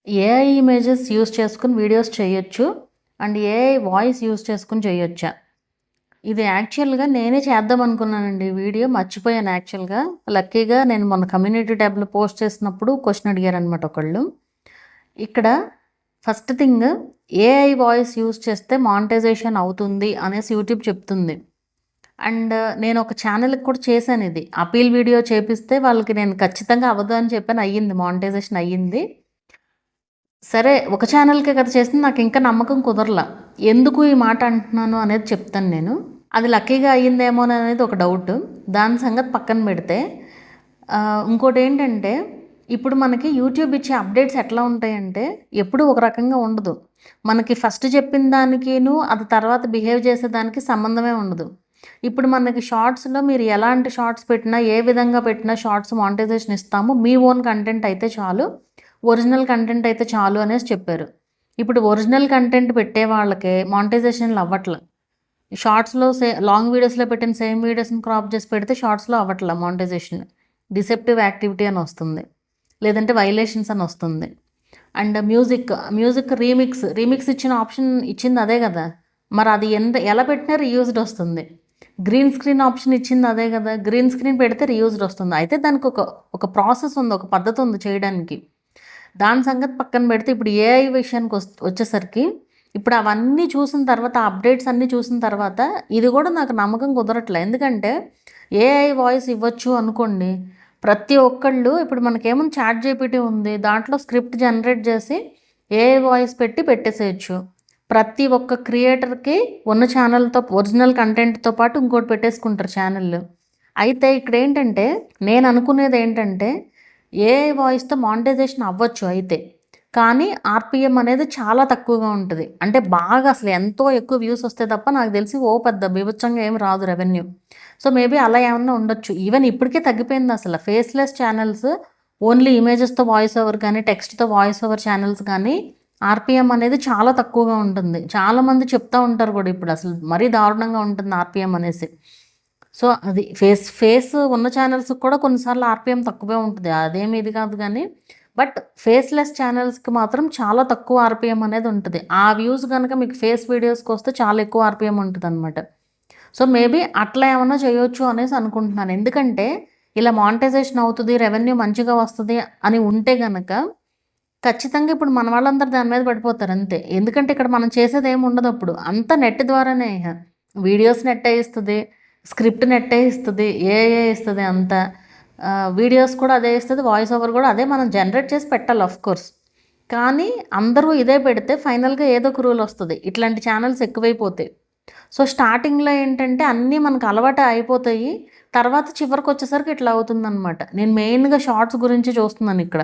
AI images use చేసుకొని videos చేయొచ్చు. And AI voice use చేసుకొని చేయొచ్చా? ఇది యాక్చువల్‌గా నేనే చేద్దామనుకున్నానండి వీడియో. మర్చిపోయాను యాక్చువల్‌గా. లక్కీగా నేను మొన్న కమ్యూనిటీ ట్యాబ్‌లో పోస్ట్ చేసినప్పుడు క్వెషన్ అడిగారనమాట ఒకళ్ళు. ఇక్కడ first thing, AI voice use చేస్తే మానిటైజేషన్ అవుతుంది అనేసి యూట్యూబ్ చెప్తుంది. అండ్ నేను ఒక ఛానల్‌కి కూడా చేశాను ఇది. అప్పీల్ వీడియో చేపిస్తే వాళ్ళకి నేను ఖచ్చితంగా అవ్వదు అని చెప్పాను. అయ్యింది. మానిటైజేషన్ అయ్యింది. సరే, ఒక ఛానల్‌కే కదా చేసింది. నాకింకా నమ్మకం కుదరలా. ఎందుకు ఈ మాట అంటున్నాను అనేది చెప్తాను నేను. అది లక్కీగా అయ్యిందేమోననేది ఒక డౌటు. దాని సంగతి పక్కన పెడితే ఇంకోటేంటంటే, ఇప్పుడు మనకి యూట్యూబ్ ఇచ్చే అప్డేట్స్ ఎట్లా ఉంటాయంటే, ఎప్పుడూ ఒక రకంగా ఉండదు. మనకి ఫస్ట్ చెప్పిన దానికిను, అది తర్వాత బిహేవ్ చేసేదానికి సంబంధమే ఉండదు. ఇప్పుడు మనకి షార్ట్స్‌లో మీరు ఎలాంటి షార్ట్స్ పెట్టినా, ఏ విధంగా పెట్టినా షార్ట్స్ మానిటైజేషన్ ఇస్తాము. మీ ఓన్ కంటెంట్ అయితే చాలు. ఒరిజినల్ కంటెంట్ అయితే చాలు అనేసి చెప్పారు. ఇప్పుడు ఒరిజినల్ కంటెంట్ పెట్టే వాళ్ళకే మానిటైజేషన్‌లు అవ్వట్ల. షార్ట్స్‌లో లాంగ్ వీడియోస్‌లో పెట్టిన సేమ్ వీడియోస్‌ని క్రాప్ చేసి పెడితే షార్ట్స్‌లో అవ్వట్ల మానిటైజేషన్. డిసెప్టివ్ యాక్టివిటీ అని వస్తుంది. లేదంటే వైలేషన్స్ అని వస్తుంది. అండ్ మ్యూజిక్ రీమిక్స్ ఇచ్చిన ఆప్షన్ ఇచ్చింది అదే కదా! మరి అది ఎలా పెట్టినా రీయూజ్డ్ వస్తుంది. గ్రీన్ స్క్రీన్ ఆప్షన్ ఇచ్చింది అదే కదా! గ్రీన్ స్క్రీన్ పెడితే రీయూజ్డ్ వస్తుంది. అయితే దానికి ఒక ప్రాసెస్ ఉంది. ఒక పద్ధతి ఉంది చేయడానికి. దాని సంగతి పక్కన పెడితే ఇప్పుడు ఏఐ విషయానికి వచ్చేసరికి ఇప్పుడు అవన్నీ చూసిన తర్వాత, అప్డేట్స్ అన్నీ చూసిన తర్వాత ఇది కూడా నాకు నమ్మకం కుదరట్లే. ఎందుకంటే ఏఐ వాయిస్ ఇవ్వచ్చు అనుకోండి, ప్రతి ఒక్కళ్ళు ఇప్పుడు మనకేముంది, చాట్‌జీపీటీ ఉంది. దాంట్లో స్క్రిప్ట్ జనరేట్ చేసి ఏఐ వాయిస్ పెట్టేసేయచ్చు. ప్రతి ఒక్క క్రియేటర్‌కి ఉన్న ఛానల్‌తో ఒరిజినల్ కంటెంట్‌తో పాటు ఇంకోటి పెట్టేసుకుంటారు ఛానల్. అయితే ఇక్కడేంటంటే, నేను అనుకునేదేంటంటే, ఏఐ వాయిస్‌తో మానిటైజేషన్ అవ్వచ్చు అయితే. కానీ ఆర్‌పీఎం అనేది చాలా తక్కువగా ఉంటది. అంటే బాగా అసలు ఎంతో ఎక్కువ వ్యూస్ వస్తే తప్ప నాకు తెలిసి పెద్ద బీభత్సంగా ఏమి రాదు రెవెన్యూ. సో, మేబీ అలా ఏమన్నా ఉండొచ్చు. ఈవెన్ ఇప్పటికే తగ్గిపోయింది అసల. ఫేస్‌లెస్ ఛానల్స్, ఓన్లీ ఇమేజెస్‌తో వాయిస్ ఓవర్ కానీ, టెక్స్ట్‌తో వాయిస్ ఓవర్ ఛానల్స్ కానీ ఆర్‌పీఎం అనేది చాలా తక్కువగా ఉంటుంది. చాలామంది చెప్తా ఉంటారు కూడా ఇప్పుడు అసలు మరీ దారుణంగా ఉంటుంది ఆర్‌పీఎం అనేసి. సో, అది ఫేస్ ఉన్న ఛానల్స్‌కి కూడా కొన్నిసార్లు ఆర్‌పీఎం తక్కువే ఉంటది. అదేమి ఇది కాదు గానీ, బట్ ఫేస్‌లెస్ ఛానల్స్‌కి మాత్రం చాలా తక్కువ ఆర్‌పీఎం అనేది ఉంటది. ఆ వ్యూస్ గనక మీకు ఫేస్ వీడియోస్‌కొస్తే చాలా ఎక్కువ ఆర్‌పీఎం ఉంటదనమాట. సో, మేబీ అట్లా ఏమన్నా చేయొచ్చు అనేసి అనుకుంటున్నాను. ఎందుకంటే, ఇలా మానిటైజేషన్ అవుతది, రెవెన్యూ మంచిగా వస్తది అని ఉంటే గనక, ఖచ్చితంగా ఇప్పుడు మన వాళ్ళందరూ దాని మీద పడిపోతారు అంతే. ఎందుకంటే, ఇక్కడ మనం చేసేదేమి ఉండదప్పుడు. అంతా నెట్ ద్వారానే ఇహ. వీడియోస్ నెట్టే ఇస్తది. స్క్రిప్ట్ నెట్టే ఇస్తది. ఏఐయే ఇస్తది అంతా. వీడియోస్ కూడా అదే ఇస్తది. వాయిస్ ఓవర్ కూడా అదే మనం జనరేట్ చేసి పెట్టాలి ఆఫ్‌కోర్స్. కానీ అందరూ ఇదే పెడితే ఫైనల్‌గా ఏదో ఒక రూల్ వస్తది. ఇట్లాంటి ఛానల్స్ ఎక్కువైపోతాయి. సో, స్టార్టింగ్‌లో ఏంటంటే అన్నీ మనకు అలవాటు అయిపోతాయి. తర్వాత చివరికొచ్చేసరికి ఇట్లా అవుతుందనమాట. నేను మెయిన్‌గా షార్ట్స్ గురించి చూస్తున్నాను ఇక్కడ.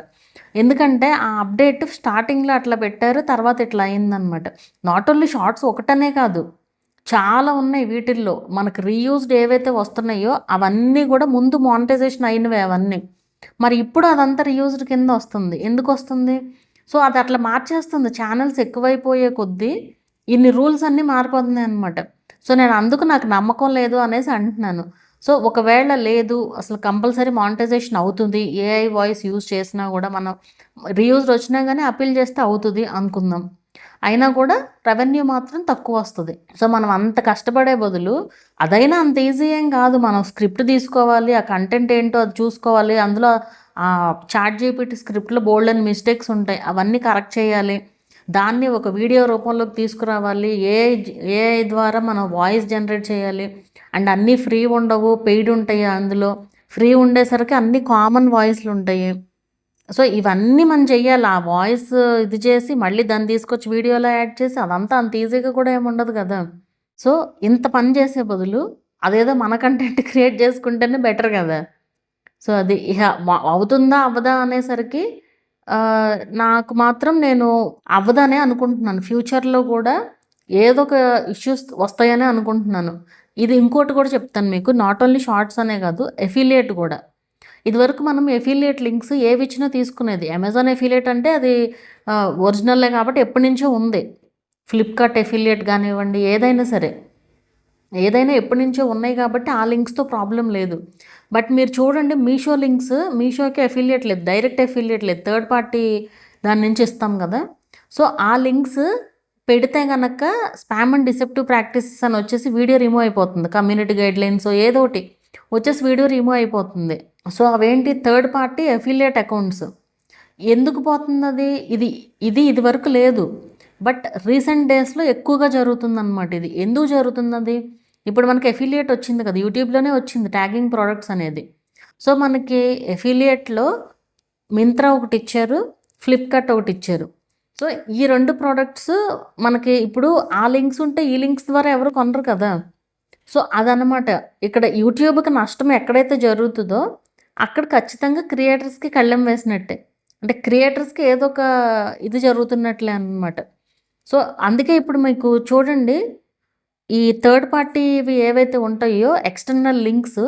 ఎందుకంటే ఆ అప్డేట్ స్టార్టింగ్‌లో అట్లా పెట్టారు. తర్వాత ఇట్లా అయిందనమాట. నాట్ ఓన్లీ షార్ట్స్ ఒకటనే కాదు. చాలా ఉన్నాయి వీటిల్లో. మనకు రీయూజ్డ్ ఏవైతే వస్తున్నాయో అవన్నీ కూడా ముందు మానిటైజేషన్ అయినవే అవన్నీ. మరి ఇప్పుడు అదంతా రీయూజ్డ్ కింద వస్తుంది. ఎందుకొస్తుంది? సో, అది అట్లా మార్చేస్తుంది. ఛానెల్స్ ఎక్కువైపోయే కొద్దీ ఇన్ని రూల్స్ అన్నీ మారిపోతున్నాయన్నమాట. సో, నేను అందుకు నాకు నమ్మకం లేదు అనేసి అంటున్నాను. సో, ఒకవేళ లేదు, అసలు కంపల్సరీ మానిటైజేషన్ అవుతుంది. ఏఐ వాయిస్ యూజ్ చేసినా కూడా మనం రీయూజ్డ్ వచ్చినా గానీ అప్పీల్ చేస్తే అవుతది అనుకుందాం. అయినా కూడా రెవెన్యూ మాత్రం తక్కువొస్తది. సో, మనం అంత కష్టపడే బదులు అదైనా అంత ఈజీ ఏం కాదు. మనం స్క్రిప్ట్ తీసుకోవాలి. ఆ కంటెంట్ ఏంటో అది చూసుకోవాలి. అందులో చాట్‌జీపీటీ స్క్రిప్ట్‌లో బోలెడన్ని మిస్టేక్స్ ఉంటాయి. అవన్నీ కరెక్ట్ చేయాలి. దాన్ని ఒక వీడియో రూపంలోకి తీసుకురావాలి. ఏఐ ద్వారా మనం వాయిస్ జనరేట్ చేయాలి. అండ్ అన్నీ ఫ్రీ ఉండవు. పెయిడ్ ఉంటాయి అందులో. ఫ్రీ ఉండేసరికి అన్నీ కామన్ వాయిస్‌లుంటాయి. సో, ఇవన్నీ మనం చెయ్యాలి. ఆ వాయిస్ ఇది చేసి మళ్ళీ దాన్ని తీసుకొచ్చి వీడియోలో యాడ్ చేసి అదంతా అంత ఈజీగా కూడా ఏముండదు కదా! సో, ఇంత పని చేసే బదులు అదేదో మన కంటెంట్ క్రియేట్ చేసుకుంటేనే బెటర్ కదా! సో, అది ఇహ అవుతుందా? అవ్వదా? అనేసరికి నాకు మాత్రం నేను అవ్వదనే అనుకుంటున్నాను. ఫ్యూచర్‌లో కూడా ఏదో ఒక ఇష్యూస్ వస్తాయనే అనుకుంటున్నాను. ఇది ఇంకోటి కూడా చెప్తాను మీకు. నాట్ ఓన్లీ షార్ట్స్ అనే కాదు, ఎఫిలియేట్ కూడా. ఇదివరకు మనం ఎఫిలియేట్ లింక్స్ ఏవిచ్చినా తీసుకునేది. అమెజాన్ ఎఫిలియేట్ అంటే అది ఒరిజినలే కాబట్టి ఎప్పటినుంచో ఉంది. ఫ్లిప్‌కార్ట్ ఎఫిలియేట్ గానివ్వండి, ఏదైనా సరే. ఏదైనా ఎప్పటినుంచో ఉన్నాయి కాబట్టి ఆ లింక్స్‌తో ప్రాబ్లమ్ లేదు. బట్ మీరు చూడండి, మీషో లింక్స్, మీషోకి ఎఫిలియేట్ లేదు. డైరెక్ట్ ఎఫిలియేట్ లేదు. థర్డ్ పార్టీ దాని నుంచి ఇస్తాం కదా. సో ఆ లింక్స్ పెడితే కనుక స్పామ్ అండ్ డిసెప్టివ్ ప్రాక్టీసెస్ అని వచ్చేసి వీడియో రిమూవ్ అయిపోతుంది. కమ్యూనిటీ గైడ్లైన్స్ ఏదో ఒకటి వచ్చేసి వీడియో రిమూవ్ అయిపోతుంది. సో అవేంటి థర్డ్ పార్టీ అఫిలియేట్ అకౌంట్స్. ఎందుకు పోతుంది అది? ఇది వరకు లేదు, బట్ రీసెంట్ డేస్లో ఎక్కువగా జరుగుతుందన్నమాట. ఇది ఎందుకు జరుగుతుంది అది? ఇప్పుడు మనకి ఎఫిలియేట్ వచ్చింది కదా, యూట్యూబ్లోనే వచ్చింది ట్యాగింగ్ ప్రోడక్ట్స్ అనేది. సో మనకి ఎఫిలియేట్లో మింత్రా ఒకటి ఇచ్చారు, ఫ్లిప్కార్ట్ ఒకటి ఇచ్చారు. సో ఈ 2 ప్రోడక్ట్స్ మనకి ఇప్పుడు ఆ లింక్స్ ఉంటే ఈ లింక్స్ ద్వారా ఎవరు కొనరు కదా. సో అదనమాట ఇక్కడ యూట్యూబ్కి నష్టం ఎక్కడైతే జరుగుతుందో అక్కడ ఖచ్చితంగా క్రియేటర్స్కి కళ్ళెం వేసినట్టే. అంటే క్రియేటర్స్కి ఏదో ఒక ఇది జరుగుతున్నట్లే అన్నమాట. సో అందుకే ఇప్పుడు మీకు చూడండి, ఈ థర్డ్ పార్టీవి ఏవైతే ఉంటాయో ఎక్స్టర్నల్ లింక్స్,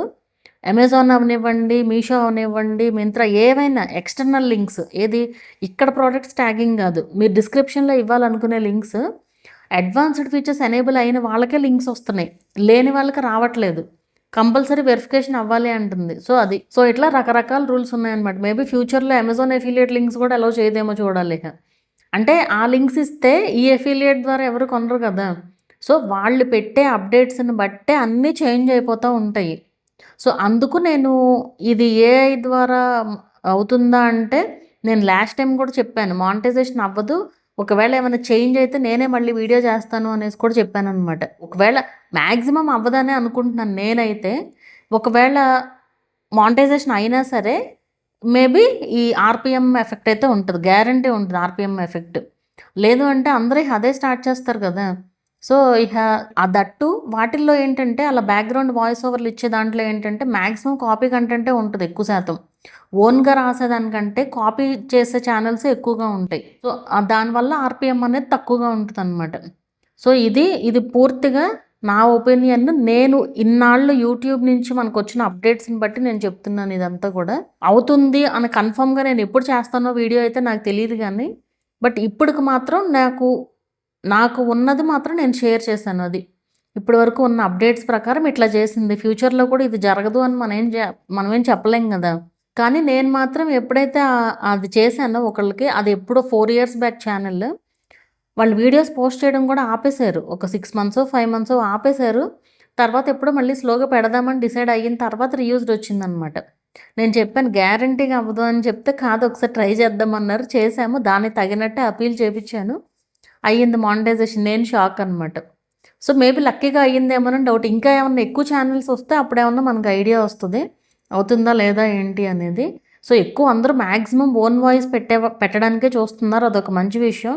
అమెజాన్ అవనివ్వండి, మీషో అవనివ్వండి, మింత్రా, ఏవైనా ఎక్స్టర్నల్ లింక్స్, ఏది ఇక్కడ ప్రోడక్ట్స్ ట్యాగింగ్ కాదు, మీరు డిస్క్రిప్షన్లో ఇవ్వాలనుకునే లింక్స్ అడ్వాన్స్డ్ ఫీచర్స్ ఎనేబుల్ అయిన వాళ్ళకే లింక్స్ వస్తున్నాయి, లేని వాళ్ళకి రావట్లేదు. కంపల్సరీ వెరిఫికేషన్ అవ్వాలి అంటుంది. సో ఇట్లా రకరకాల రూల్స్ ఉన్నాయన్నమాట. మేబీ ఫ్యూచర్లో అమెజాన్ ఎఫిలియేట్ లింక్స్ కూడా అలౌ చేయదేమో చూడాలి. అంటే ఆ లింక్స్ ఇస్తే ఈ ఎఫిలియేట్ ద్వారా ఎవరు కొనరు కదా. సో వాళ్ళు పెట్టే అప్డేట్స్ని బట్టే అన్నీ చేంజ్ అయిపోతూ ఉంటాయి. సో అందుకు నేను ఇది ఏఐ ద్వారా అవుతుందా అంటే, నేను లాస్ట్ టైం కూడా చెప్పాను మానిటైజేషన్ అవ్వదు, ఒకవేళ ఏమైనా చేంజ్ అయితే నేనే మళ్ళీ వీడియో చేస్తాను అనేసి కూడా చెప్పాను అనమాట. ఒకవేళ మ్యాక్సిమం అవ్వదనే అనుకుంటున్నాను నేనైతే. ఒకవేళ మానిటైజేషన్ అయినా సరే మేబీ ఈ ఆర్పిఎం ఎఫెక్ట్ అయితే ఉంటుంది, గ్యారంటీ ఉంటుంది ఆర్పిఎం ఎఫెక్ట్. లేదు అంటే అందరూ అదే స్టార్ట్ చేస్తారు కదా. సో ఇక దట్టు వాటిల్లో ఏంటంటే అలా బ్యాక్గ్రౌండ్ వాయిస్ ఓవర్లు ఇచ్చే దాంట్లో ఏంటంటే మ్యాక్సిమం కాపీ కంటెంటే ఉంటుంది ఎక్కువ శాతం. ఓన్గా రాసేదానికంటే కాపీ చేసే ఛానల్స్ ఎక్కువగా ఉంటాయి. సో దానివల్ల ఆర్పిఎం అనేది తక్కువగా ఉంటుంది అనమాట. సో ఇది పూర్తిగా నా ఒపీనియన్. నేను ఇన్నాళ్ళు యూట్యూబ్ నుంచి మనకు వచ్చిన అప్డేట్స్ని బట్టి నేను చెప్తున్నాను. ఇదంతా కూడా అవుతుంది అని కన్ఫర్మ్గా నేను ఎప్పుడు చేస్తానో వీడియో అయితే నాకు తెలియదు, కానీ బట్ ఇప్పటికి మాత్రం నాకు ఉన్నది మాత్రం నేను షేర్ చేశాను. అది ఇప్పటి వరకు ఉన్న అప్డేట్స్ ప్రకారం ఇట్లా చేసింది. ఫ్యూచర్లో కూడా ఇది జరగదు అని మనమేం చెప్పలేం కదా. కానీ నేను మాత్రం ఎప్పుడైతే అది చేశానో ఒకళ్ళకి, అది ఎప్పుడో 4 years బ్యాక్ ఛానల్, వాళ్ళు వీడియోస్ పోస్ట్ చేయడం కూడా ఆపేశారు. ఒక 6 months 5 months ఆపేశారు. తర్వాత ఎప్పుడో మళ్ళీ స్లోగా పెడదామని డిసైడ్ అయిన తర్వాత రీయూజ్డ్ వచ్చిందనమాట. నేను చెప్పాను గ్యారంటీగా అవ్వదు అని చెప్తే, కాదు ఒకసారి ట్రై చేద్దామన్నారు. చేశాము, దానికి తగినట్టే అపీల్ చేయించాను, అయ్యింది మానిటైజేషన్. నేను షాక్ అనమాట. సో మేబీ లక్కీగా అయ్యిందేమోనని డౌట్. ఇంకా ఏమన్నా ఎక్కువ ఛానల్స్ వస్తే అప్పుడేమన్నా మనకు ఐడియా వస్తుంది అవుతుందా లేదా ఏంటి అనేది. సో ఎక్కువ అందరూ మ్యాక్సిమం ఓన్ వాయిస్ పెట్టడానికే చూస్తున్నారు. అదొక మంచి విషయం.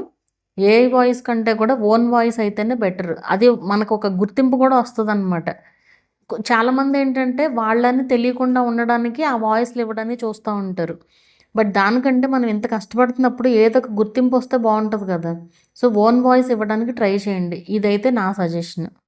ఏ వాయిస్ కంటే కూడా ఓన్ వాయిస్ అయితేనే బెటర్. అది మనకు ఒక గుర్తింపు కూడా వస్తుంది అనమాట. చాలామంది ఏంటంటే వాళ్ళని తెలియకుండా ఉండడానికి ఆ వాయిస్లు ఇవ్వడానికి చూస్తూ ఉంటారు. బట్ దానికంటే మనం ఇంత కష్టపడుతున్నప్పుడు ఏదో ఒక గుర్తింపు వస్తే బాగుంటుంది కదా. సో ఓన్ వాయిస్ ఇవ్వడానికి ట్రై చేయండి. ఇదైతే నా సజెషన్.